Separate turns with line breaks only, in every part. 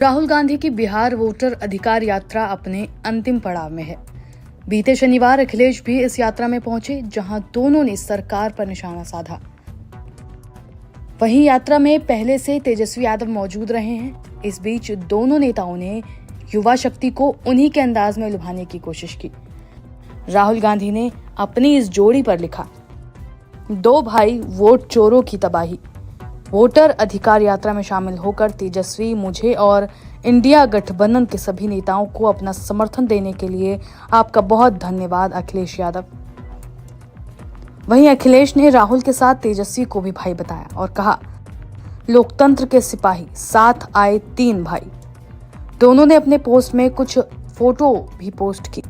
राहुल गांधी की बिहार वोटर अधिकार यात्रा अपने अंतिम पड़ाव में है। बीते शनिवार अखिलेश भी इस यात्रा में पहुंचे, जहां दोनों ने सरकार पर निशाना साधा। वहीं यात्रा में पहले से तेजस्वी यादव मौजूद रहे हैं। इस बीच दोनों नेताओं ने युवा शक्ति को उन्हीं के अंदाज में लुभाने की कोशिश की। राहुल गांधी ने अपनी इस जोड़ी पर लिखा, दो भाई वोट चोरों की तबाही। वोटर अधिकार यात्रा में शामिल होकर तेजस्वी मुझे और इंडिया गठबंधन के सभी नेताओं को अपना समर्थन देने के लिए आपका बहुत धन्यवाद अखिलेश यादव। वहीं अखिलेश ने राहुल के साथ तेजस्वी को भी भाई बताया और कहा, लोकतंत्र के सिपाही, साथ आए तीन भाई। दोनों ने अपने पोस्ट में कुछ फोटो भी पोस्ट की,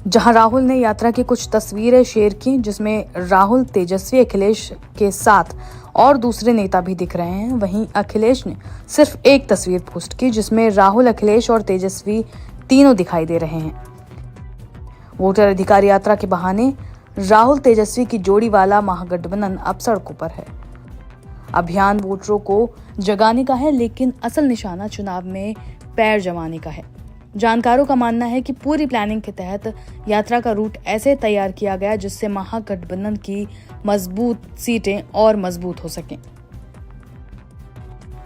जहां राहुल ने यात्रा की कुछ तस्वीरें शेयर की, जिसमें राहुल, तेजस्वी, अखिलेश के साथ और दूसरे नेता भी दिख रहे हैं। वहीं अखिलेश ने सिर्फ एक तस्वीर पोस्ट की, जिसमें राहुल, अखिलेश और तेजस्वी तीनों दिखाई दे रहे हैं। वोटर अधिकार यात्रा के बहाने राहुल तेजस्वी की जोड़ी वाला महागठबंधन अब सड़कों पर है। अभियान वोटरों को जगाने का है, लेकिन असल निशाना चुनाव में पैर जमाने का है। जानकारों का मानना है कि पूरी प्लानिंग के तहत यात्रा का रूट ऐसे तैयार किया गया जिससे महागठबंधन की मजबूत सीटें और मजबूत हो सकें।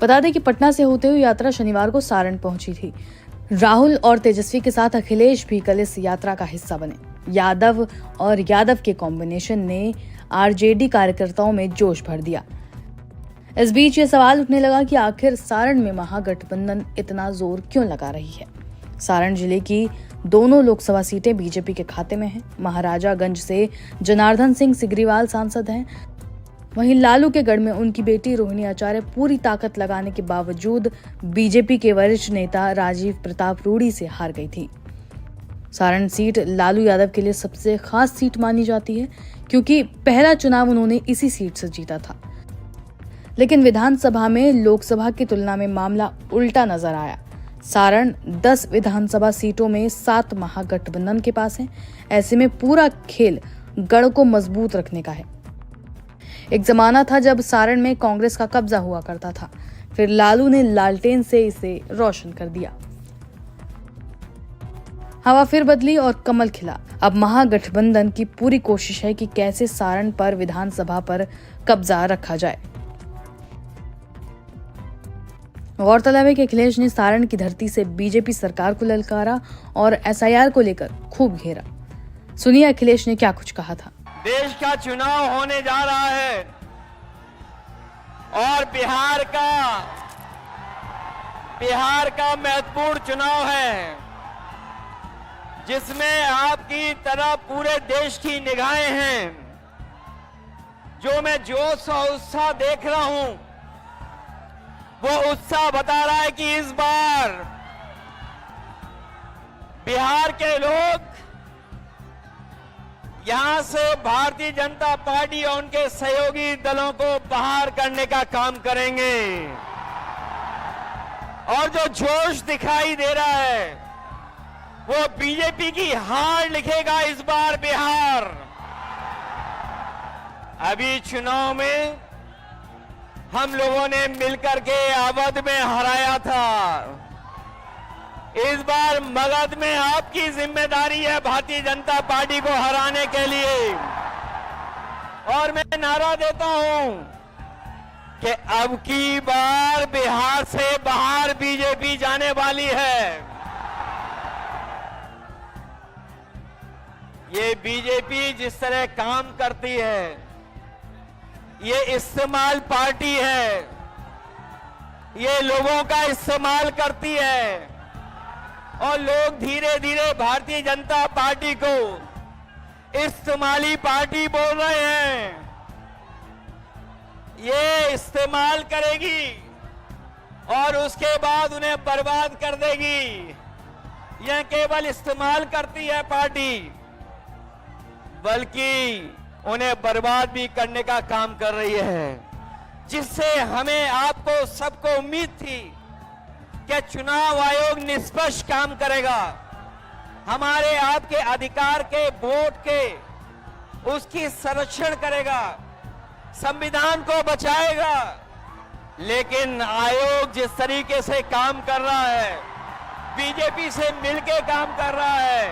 बता दें कि पटना से होते हुए यात्रा शनिवार को सारण पहुंची थी। राहुल और तेजस्वी के साथ अखिलेश भी कल इस यात्रा का हिस्सा बने। यादव और यादव के कॉम्बिनेशन ने आरजेडी कार्यकर्ताओं में जोश भर दिया। इस बीच ये सवाल उठने लगा कि आखिर सारण में महागठबंधन इतना जोर क्यों लगा रही है। सारण जिले की दोनों लोकसभा सीटें बीजेपी के खाते में हैं। महाराजागंज से जनार्दन सिंह सिग्रीवाल सांसद हैं। वहीं लालू के गढ़ में उनकी बेटी रोहिणी आचार्य पूरी ताकत लगाने के बावजूद बीजेपी के वरिष्ठ नेता राजीव प्रताप रूडी से हार गई थी। सारण सीट लालू यादव के लिए सबसे खास सीट मानी जाती है, क्योंकि पहला चुनाव उन्होंने इसी सीट से जीता था। लेकिन विधानसभा में लोकसभा की तुलना में मामला उल्टा नजर आया। सारण 10 विधानसभा सीटों में 7 महागठबंधन के पास है। ऐसे में पूरा खेल गढ़ को मजबूत रखने का है। एक जमाना था जब सारण में कांग्रेस का कब्जा हुआ करता था, फिर लालू ने लालटेन से इसे रोशन कर दिया। हवा फिर बदली और कमल खिला। अब महागठबंधन की पूरी कोशिश है कि कैसे सारण पर विधानसभा पर कब्जा रखा जाए। गौरतलब है कि अखिलेश ने सारण की धरती से बीजेपी सरकार को ललकारा और एसआईआर को लेकर खूब घेरा। सुनिए अखिलेश ने क्या कुछ कहा था।
देश का चुनाव होने जा रहा है और बिहार का महत्वपूर्ण चुनाव है, जिसमें आपकी तरह पूरे देश की निगाहें हैं। जो मैं जोश और उत्साह देख रहा हूं, वो उत्साह बता रहा है कि इस बार बिहार के लोग यहां से भारतीय जनता पार्टी और उनके सहयोगी दलों को बाहर करने का काम करेंगे। और जो जोश दिखाई दे रहा है, वो बीजेपी की हार लिखेगा इस बार बिहार। अभी चुनाव में हम लोगों ने मिलकर के अवध में हराया था। इस बार मगध में आपकी जिम्मेदारी है भारतीय जनता पार्टी को हराने के लिए। और मैं नारा देता हूं कि अब की बार बिहार से बाहर बीजेपी जाने वाली है। ये बीजेपी जिस तरह काम करती है, ये इस्तेमाल पार्टी है। ये लोगों का इस्तेमाल करती है और लोग धीरे धीरे भारतीय जनता पार्टी को इस्तेमाली पार्टी बोल रहे हैं। ये इस्तेमाल करेगी और उसके बाद उन्हें बर्बाद कर देगी। यह केवल इस्तेमाल करती है पार्टी, बल्कि उन्हें बर्बाद भी करने का काम कर रही है, जिससे हमें आपको सबको उम्मीद थी कि चुनाव आयोग निष्पक्ष काम करेगा, हमारे आपके अधिकार के वोट के उसकी संरक्षण करेगा, संविधान को बचाएगा लेकिन आयोग जिस तरीके से काम कर रहा है, बीजेपी से मिलके काम कर रहा है,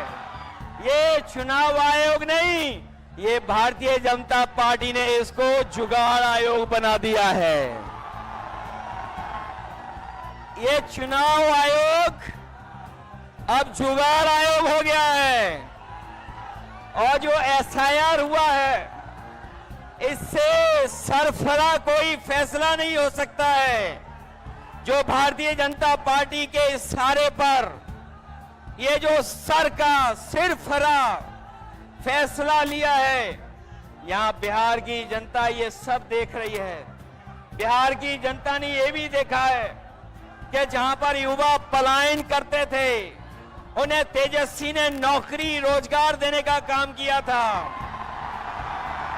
ये चुनाव आयोग नहीं, ये भारतीय जनता पार्टी ने इसको जुगाड़ आयोग बना दिया है। ये चुनाव आयोग अब जुगाड़ आयोग हो गया है। और जो एसआईआर हुआ है, इससे सरफरा कोई फैसला नहीं हो सकता है। जो भारतीय जनता पार्टी के इशारे पर ये जो सर का सिरफरा फैसला लिया है, यहां बिहार की जनता ये सब देख रही है। बिहार की जनता ने ये भी देखा है कि जहां पर युवा पलायन करते थे, उन्हें तेजस्वी ने नौकरी रोजगार देने का काम किया था।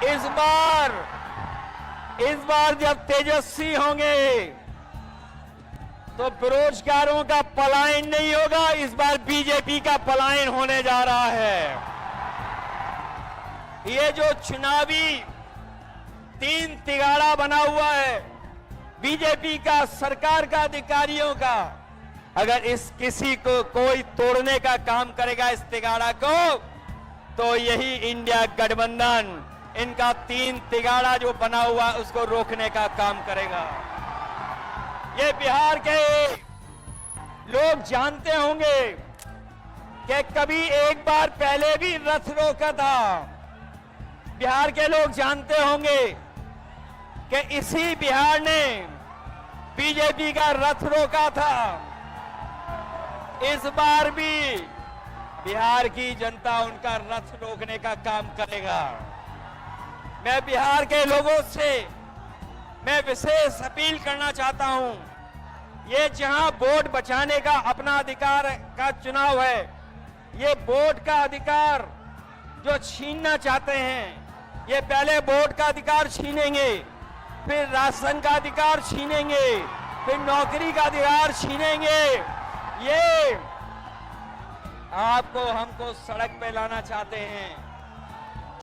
इस बार जब तेजस्वी होंगे तो बेरोजगारों का पलायन नहीं होगा, इस बार बीजेपी का पलायन होने जा रहा है। ये जो चुनावी तीन तिगाड़ा बना हुआ है बीजेपी का, सरकार का, अधिकारियों का, अगर इस किसी को कोई तोड़ने का काम करेगा इस तिगाड़ा को, तो यही इंडिया गठबंधन इनका तीन तिगाड़ा जो बना हुआ उसको रोकने का काम करेगा। ये बिहार के लोग जानते होंगे कि कभी एक बार पहले भी रथ रोका था। बिहार के लोग जानते होंगे कि इसी बिहार ने बीजेपी का रथ रोका था। इस बार भी बिहार की जनता उनका रथ रोकने का काम करेगा। मैं बिहार के लोगों से मैं विशेष अपील करना चाहता हूं, ये जहां वोट बचाने का अपना अधिकार का चुनाव है, ये वोट का अधिकार जो छीनना चाहते हैं, ये पहले वोट का अधिकार छीनेंगे, फिर राशन का अधिकार छीनेंगे, फिर नौकरी का अधिकार छीनेंगे। ये आपको हमको सड़क पे लाना चाहते हैं।